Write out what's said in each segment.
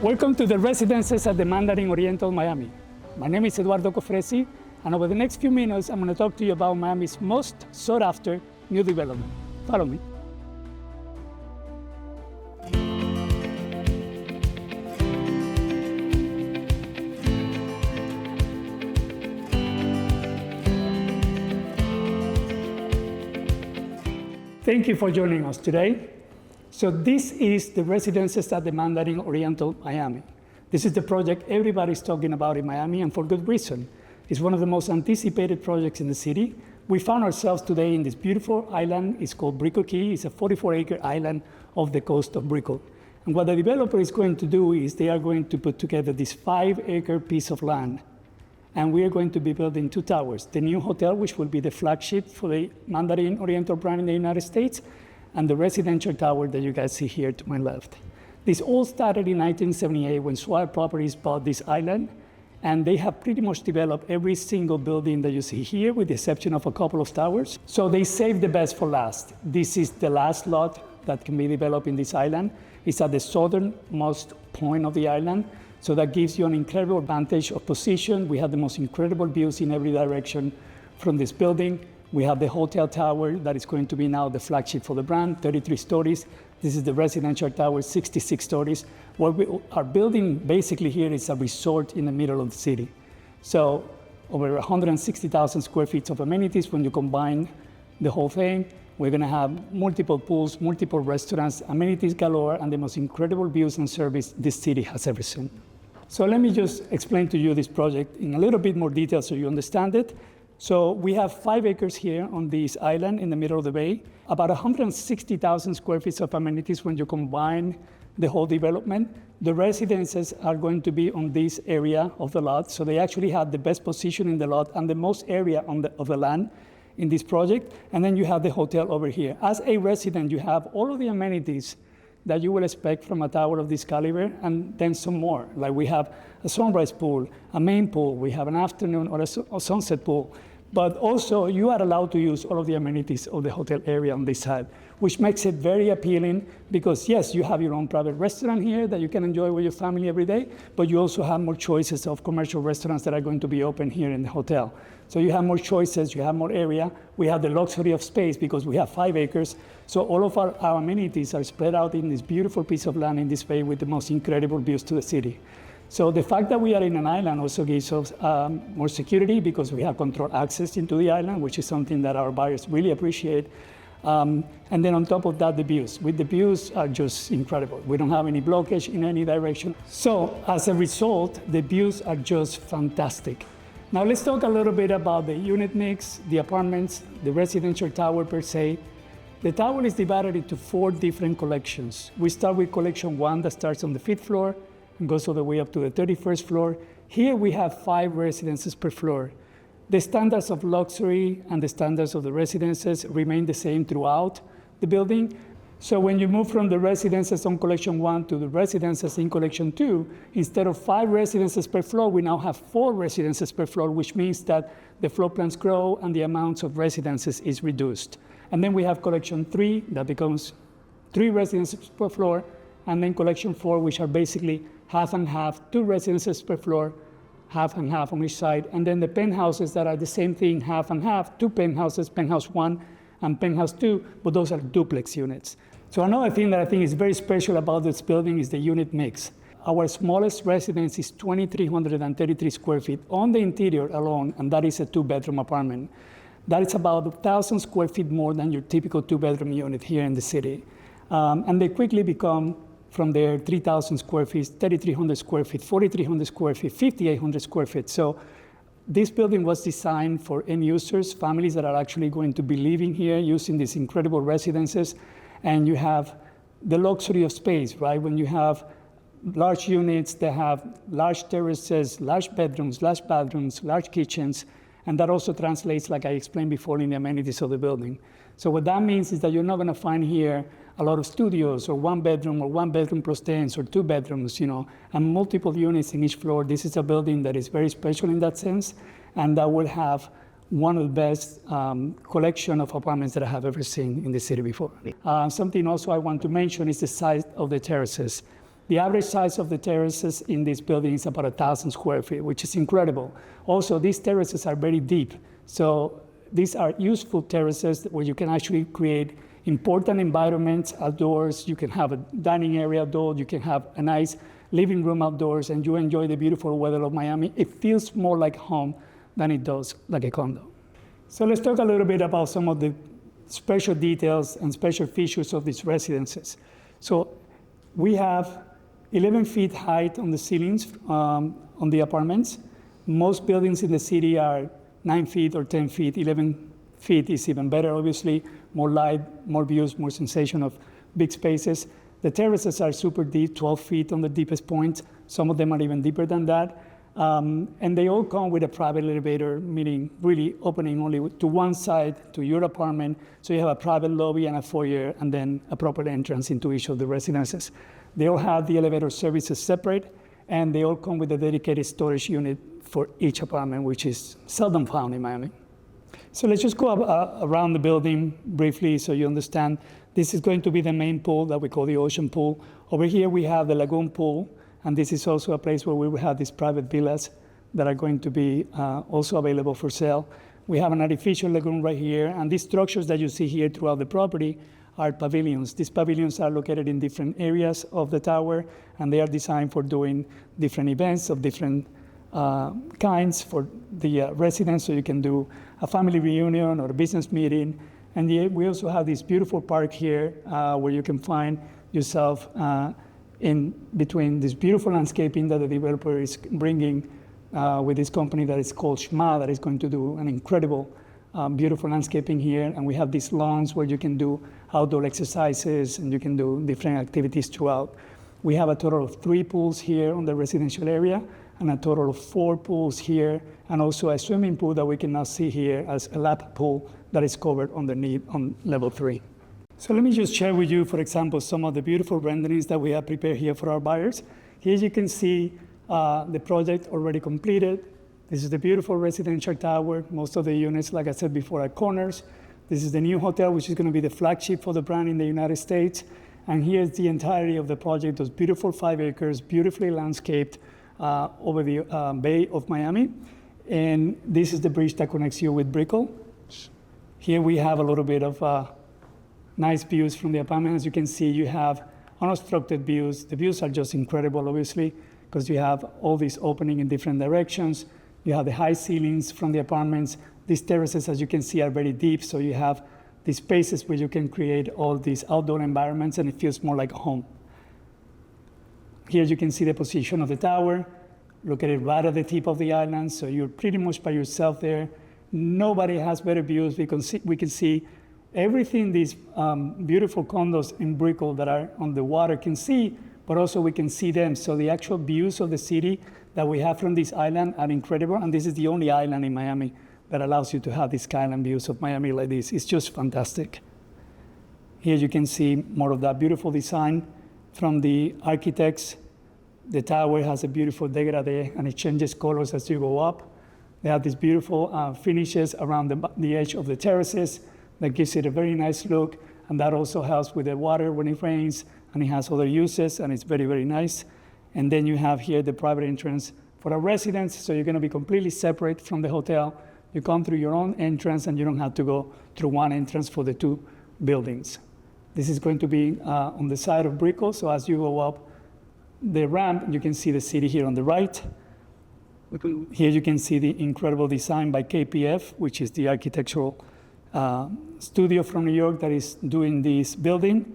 Welcome to the residences at the Mandarin Oriental, Miami. My name is Eduardo Cofresi, and over the next few minutes, I'm going to talk to you about Miami's most sought-after new development. Follow me. Thank you for joining us today. So this is the residences at the Mandarin Oriental, Miami. This is the project everybody's talking about in Miami, and for good reason. It's one of the most anticipated projects in the city. We found ourselves today in this beautiful island. It's called Brickell Key. It's a 44-acre island off the coast of Brickell. And what the developer is going to do is they are going to put together this 5-acre piece of land. And we are going to be building 2 towers. The new hotel, which will be the flagship for the Mandarin Oriental brand in the United States, and the residential tower that you guys see here to my left. This all started in 1978 when Swire Properties bought this island, and they have pretty much developed every single building that you see here, with the exception of a couple of towers. So they saved the best for last. This is the last lot that can be developed in this island. It's at the southernmost point of the island, so that gives you an incredible advantage of position. We have the most incredible views in every direction from this building. We have the hotel tower that is going to be now the flagship for the brand, 33 stories. This is the residential tower, 66 stories. What we are building basically here is a resort in the middle of the city. So over 160,000 square feet of amenities when you combine the whole thing. We're gonna have multiple pools, multiple restaurants, amenities galore, and the most incredible views and service this city has ever seen. So let me just explain to you this project in a little bit more detail so you understand it. So we have 5 acres here on this island in the middle of the bay, about 160,000 square feet of amenities when you combine the whole development. The residences are going to be on this area of the lot, so they actually have the best position in the lot and the most area of the land in this project. And then you have the hotel over here. As a resident, you have all of the amenities that you will expect from a tower of this caliber, and then some more. Like we have a sunrise pool, a main pool, we have an afternoon or a sunset pool. But also you are allowed to use all of the amenities of the hotel area on this side, which makes it very appealing because yes, you have your own private restaurant here that you can enjoy with your family every day, but you also have more choices of commercial restaurants that are going to be open here in the hotel. So you have more choices, you have more area. We have the luxury of space because we have 5 acres. So all of our amenities are spread out in this beautiful piece of land in this bay with the most incredible views to the city. So the fact that we are in an island also gives us more security because we have controlled access into the island, which is something that our buyers really appreciate. And then on top of that, the views. With the views are just incredible. We don't have any blockage in any direction. So as a result, the views are just fantastic. Now let's talk a little bit about the unit mix, the apartments, the residential tower per se. The tower is divided into 4 different collections. We start with collection 1 that starts on the 5th floor and goes all the way up to the 31st floor. Here we have 5 residences per floor. The standards of luxury and the standards of the residences remain the same throughout the building. So when you move from the residences on collection 1 to the residences in collection 2, instead of 5 residences per floor, we now have 4 residences per floor, which means that the floor plans grow and the amounts of residences is reduced. And then we have collection 3 that becomes 3 residences per floor, and then collection 4, which are basically half and half, 2 residences per floor, half and half on each side. And then the penthouses that are the same thing, half and half, 2 penthouses, penthouse 1 and penthouse 2, but those are duplex units. So another thing that I think is very special about this building is the unit mix. Our smallest residence is 2,333 square feet on the interior alone, and that is a 2-bedroom apartment. That is about 1,000 square feet more than your typical 2-bedroom unit here in the city. And they quickly become, from there, 3,000 square feet, 3,300 square feet, 4,300 square feet, 5,800 square feet. So this building was designed for end users, families that are actually going to be living here using these incredible residences. And you have the luxury of space, right? When you have large units that have large terraces, large bedrooms, large bathrooms, large kitchens, and that also translates, like I explained before, in the amenities of the building. So what that means is that you're not gonna find here a lot of studios or 1 bedroom or 1 bedroom plus tens or 2 bedrooms, and multiple units in each floor. This is a building that is very special in that sense, and that will have one of the best collection of apartments that I have ever seen in the city before. Something also I want to mention is the size of the terraces. The average size of the terraces in this building is about 1,000 square feet, which is incredible. Also, these terraces are very deep. So these are useful terraces where you can actually create important environments outdoors. You can have a dining area outdoors. You can have a nice living room outdoors, and you enjoy the beautiful weather of Miami. It feels more like home than it does like a condo. So let's talk a little bit about some of the special details and special features of these residences. So we have 11 feet height on the ceilings on the apartments. Most buildings in the city are 9 feet or 10 feet. 11 feet is even better, obviously. More light, more views, more sensation of big spaces. The terraces are super deep, 12 feet on the deepest point. Some of them are even deeper than that. And they all come with a private elevator, meaning really opening only to one side to your apartment. So you have a private lobby and a foyer, and then a proper entrance into each of the residences. They all have the elevator services separate, and they all come with a dedicated storage unit for each apartment, which is seldom found in Miami. So let's just go around the building briefly so you understand. This is going to be the main pool that we call the ocean pool. Over here we have the lagoon pool, and this is also a place where we will have these private villas that are going to be also available for sale. We have an artificial lagoon right here, and these structures that you see here throughout the property are pavilions. These pavilions are located in different areas of the tower, and they are designed for doing different events of different kinds for the residents, so you can do a family reunion or a business meeting. And we also have this beautiful park here where you can find yourself in between this beautiful landscaping that the developer is bringing with this company that is called Shma, that is going to do an incredible beautiful landscaping here. And we have these lawns where you can do outdoor exercises and you can do different activities throughout. We have a total of 3 pools here on the residential area, and a total of 4 pools here, and also a swimming pool that we can now see here as a lap pool that is covered underneath on level 3. So let me just share with you, for example, some of the beautiful renderings that we have prepared here for our buyers. Here you can see the project already completed. This is the beautiful residential tower. Most of the units, like I said before, are corners. This is the new hotel, which is going to be the flagship for the brand in the United States. And here's the entirety of the project, those beautiful 5 acres, beautifully landscaped over the Bay of Miami. And this is the bridge that connects you with Brickell. Here we have a little bit of nice views from the apartment. As you can see, you have unobstructed views. The views are just incredible, obviously, because you have all these opening in different directions. You have the high ceilings from the apartments. These terraces, as you can see, are very deep, so you have these spaces where you can create all these outdoor environments, and it feels more like a home. Here you can see the position of the tower. Look at it right at the tip of the island, so you're pretty much by yourself there. Nobody has better views. We can see everything these beautiful condos in Brickell that are on the water can see, but also we can see them. So the actual views of the city that we have from this island are incredible, and this is the only island in Miami that allows you to have these skyline views of Miami like this. It's just fantastic. Here you can see more of that beautiful design from the architects. The tower has a beautiful dégradé, and it changes colors as you go up. They have these beautiful finishes around the edge of the terraces that gives it a very nice look, and that also helps with the water when it rains, and it has other uses, and it's very, very nice. And then you have here the private entrance for our residents, so you're gonna be completely separate from the hotel. You come through your own entrance, and you don't have to go through one entrance for the 2 buildings. This is going to be on the side of Brickell, so as you go up the ramp, you can see the city here on the right. Here you can see the incredible design by KPF, which is the architectural studio from New York that is doing this building.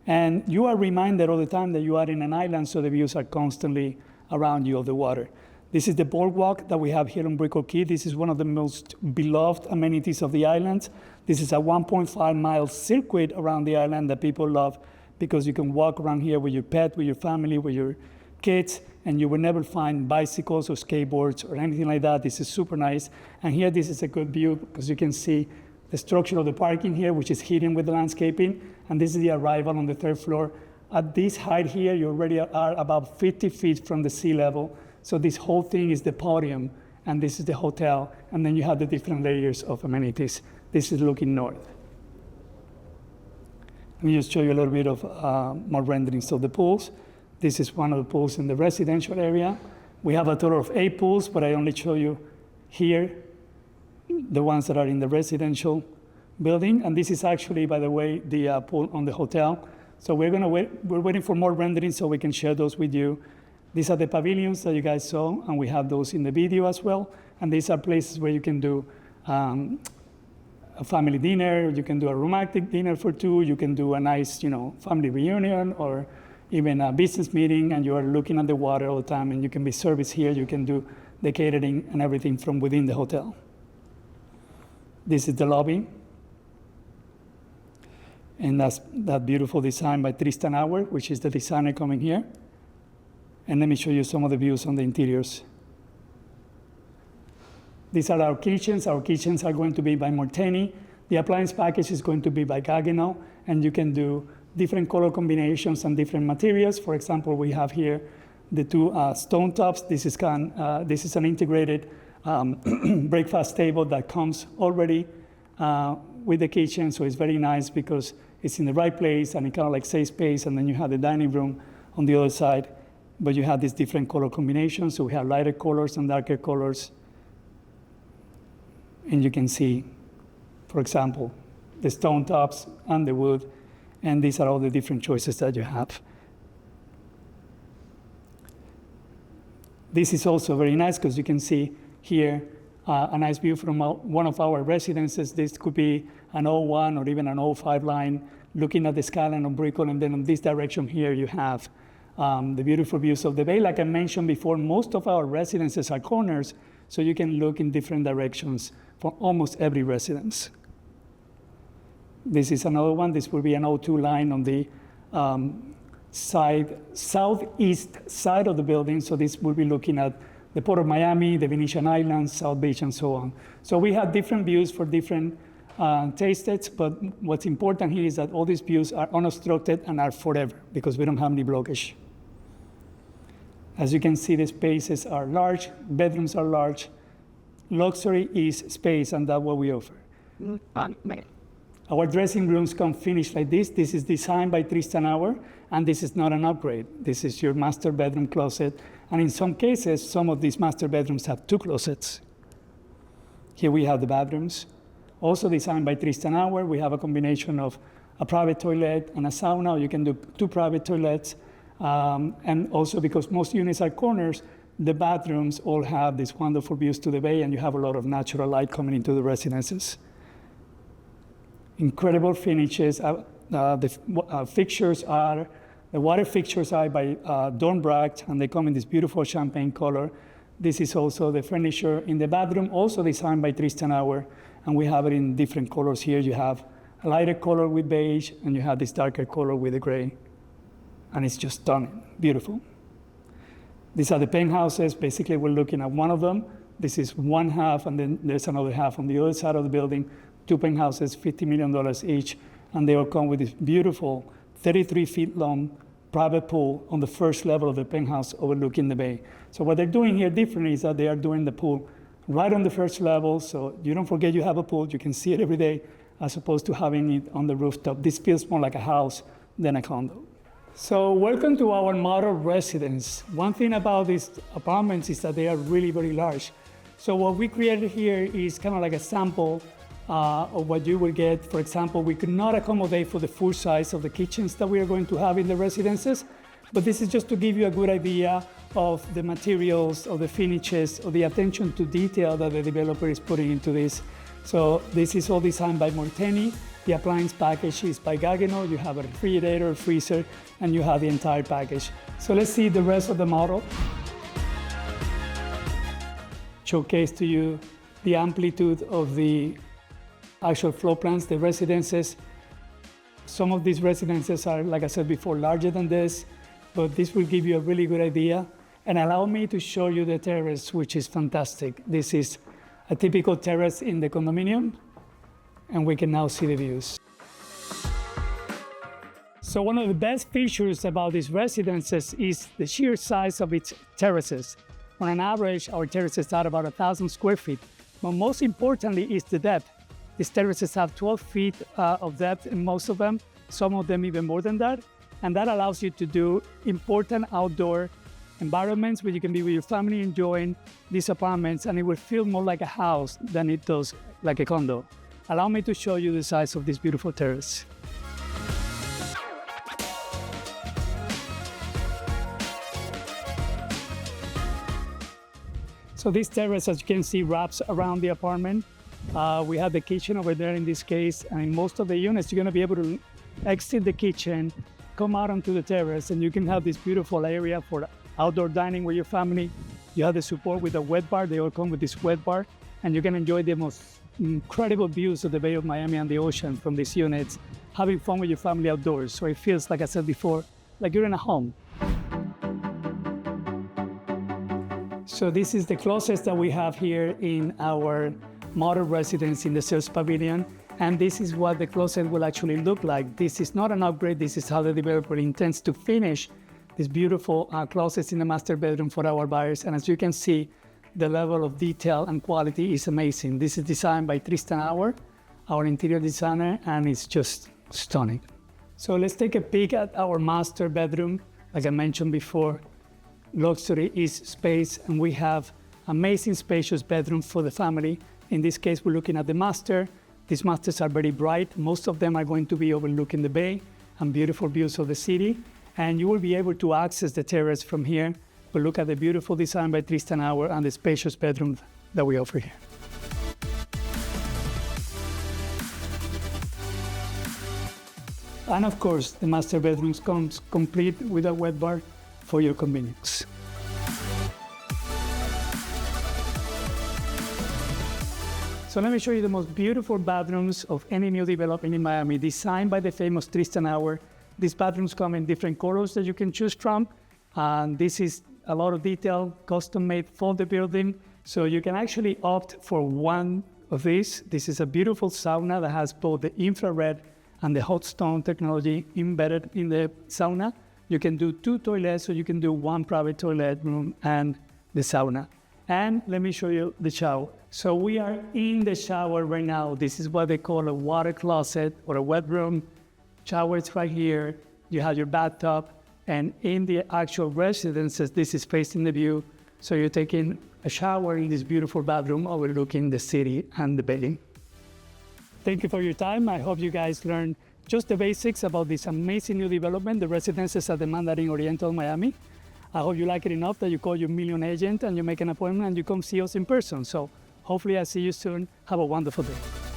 And you are reminded all the time that you are in an island, so the views are constantly around you of the water. This is the boardwalk that we have here on Brickell Key. This is one of the most beloved amenities of the island. This is a 1.5-mile circuit around the island that people love because you can walk around here with your pet, with your family, with your kids, and you will never find bicycles or skateboards or anything like that. This is super nice. And here, this is a good view because you can see the structure of the parking here, which is hidden with the landscaping. And this is the arrival on the 3rd floor. At this height here, you already are about 50 feet from the sea level. So this whole thing is the podium, and this is the hotel. And then you have the different layers of amenities. This is looking north. Let me just show you a little bit of more renderings of the pools. This is one of the pools in the residential area. We have a total of 8 pools, but I only show you here the ones that are in the residential building. And this is actually, by the way, the pool on the hotel. So we're waiting for more renderings so we can share those with you. These are the pavilions that you guys saw, and we have those in the video as well. And these are places where you can do a family dinner, you can do a romantic dinner for 2, you can do a nice, family reunion, or even a business meeting, and you are looking at the water all the time, and you can be serviced here, you can do the catering and everything from within the hotel. This is the lobby. And that's that beautiful design by Tristan Auer, which is the designer coming here. And let me show you some of the views on the interiors. These are our kitchens. Our kitchens are going to be by Morteni. The appliance package is going to be by Gaggenau, and you can do different color combinations and different materials. For example, we have here the 2 stone tops. This is an integrated breakfast table that comes already with the kitchen, so it's very nice because it's in the right place and it kind of like saves space, and then you have the dining room on the other side, but you have these different color combinations, so we have lighter colors and darker colors. And you can see, for example, the stone tops and the wood, and these are all the different choices that you have. This is also very nice because you can see here a nice view from one of our residences. This could be an 01 or even an 05 line looking at the skyline of Brickell, and then in this direction here you have the beautiful views of the bay. Like I mentioned before, most of our residences are corners, so you can look in different directions for almost every residence. This is another one. This will be an 02 line on the southeast side of the building. So this will be looking at the Port of Miami, the Venetian Islands, South Beach, and so on. So we have different views for different tastes, but what's important here is that all these views are unobstructed and are forever because we don't have any blockage. As you can see, the spaces are large, bedrooms are large. Luxury is space, and that's what we offer. Our dressing rooms come finished like this. This is designed by Tristan Auer, and this is not an upgrade. This is your master bedroom closet. And in some cases, some of these master bedrooms have 2 closets. Here we have the bathrooms. Also designed by Tristan Auer, we have a combination of a private toilet and a sauna. You can do 2 private toilets. And also because most units are corners, the bathrooms all have these wonderful views to the bay, and you have a lot of natural light coming into the residences. Incredible finishes. The fixtures are, the water fixtures are by Dornbracht, and they come in this beautiful champagne color. This is also the furniture in the bathroom, also designed by Tristan Auer, and we have it in different colors here. You have a lighter color with beige, and you have this darker color with the gray. And it's just stunning, beautiful. These are the penthouses. Basically, we're looking at one of them. This is one half, and then there's another half on the other side of the building. 2 penthouses, $50 million each, and they all come with this beautiful 33 feet long private pool on the first level of the penthouse overlooking the bay. So what they're doing here differently is that they are doing the pool right on the first level, so you don't forget you have a pool, you can see it every day, as opposed to having it on the rooftop. This feels more like a house than a condo. So welcome to our model residence. One thing about these apartments is that they are really, very large. So what we created here is kind of like a sample of what you will get. For example, we could not accommodate for the full size of the kitchens that we are going to have in the residences, but this is just to give you a good idea of the materials, of the finishes, of the attention to detail that the developer is putting into this. So this is all designed by Morteni. The appliance package is by Gaggenau. You have a refrigerator, freezer, and you have the entire package. So let's see the rest of the model. Showcase to you the amplitude of the actual floor plans, the residences. Some of these residences are, like I said before, larger than this, but this will give you a really good idea. And allow me to show you the terrace, which is fantastic. This is a typical terrace in the condominium, and we can now see the views. So one of the best features about these residences is the sheer size of its terraces. On an average, our terraces are about 1,000 square feet, but most importantly is the depth. These terraces have 12 feet of depth in most of them, some of them even more than that. And that allows you to do important outdoor environments where you can be with your family enjoying these apartments, and it will feel more like a house than it does like a condo. Allow me to show you the size of this beautiful terrace. So this terrace, as you can see, wraps around the apartment. We have the kitchen over there in this case, and in most of the units, you're going to be able to exit the kitchen, come out onto the terrace, and you can have this beautiful area for outdoor dining with your family. You have the support with a wet bar. They all come with this wet bar, and you can enjoy the most incredible views of the Bay of Miami and the ocean from these units, having fun with your family outdoors. So it feels, like I said before, like you're in a home. So this is the closet that we have here in our model residence in the sales pavilion. And this is what the closet will actually look like. This is not an upgrade. This is how the developer intends to finish these beautiful closets in the master bedroom for our buyers. And as you can see, the level of detail and quality is amazing. This is designed by Tristan Auer, our interior designer, and it's just stunning. So let's take a peek at our master bedroom. Like I mentioned before, luxury is space, and we have amazing spacious bedrooms for the family. In this case, we're looking at the master. These masters are very bright. Most of them are going to be overlooking the bay and beautiful views of the city. And you will be able to access the terrace from here. But look at the beautiful design by Tristan Auer and the spacious bedroom that we offer here. And of course, the master bedrooms comes complete with a wet bar for your convenience. So let me show you the most beautiful bathrooms of any new development in Miami, designed by the famous Tristan Auer. These bathrooms come in different colors that you can choose from. And this is a lot of detail, custom made for the building. So you can actually opt for one of these. This is a beautiful sauna that has both the infrared and the hot stone technology embedded in the sauna. You can do 2 toilets, or you can do 1 private toilet room and the sauna. And let me show you the shower. So we are in the shower right now. This is what they call a water closet or a wet room. Shower is right here. You have your bathtub. And in the actual residences, this is facing the view. So you're taking a shower in this beautiful bathroom overlooking the city and the bay. Thank you for your time. I hope you guys learned just the basics about this amazing new development, the residences at the Mandarin Oriental, Miami. I hope you like it enough that you call your million agent and you make an appointment and you come see us in person. So hopefully I see you soon. Have a wonderful day.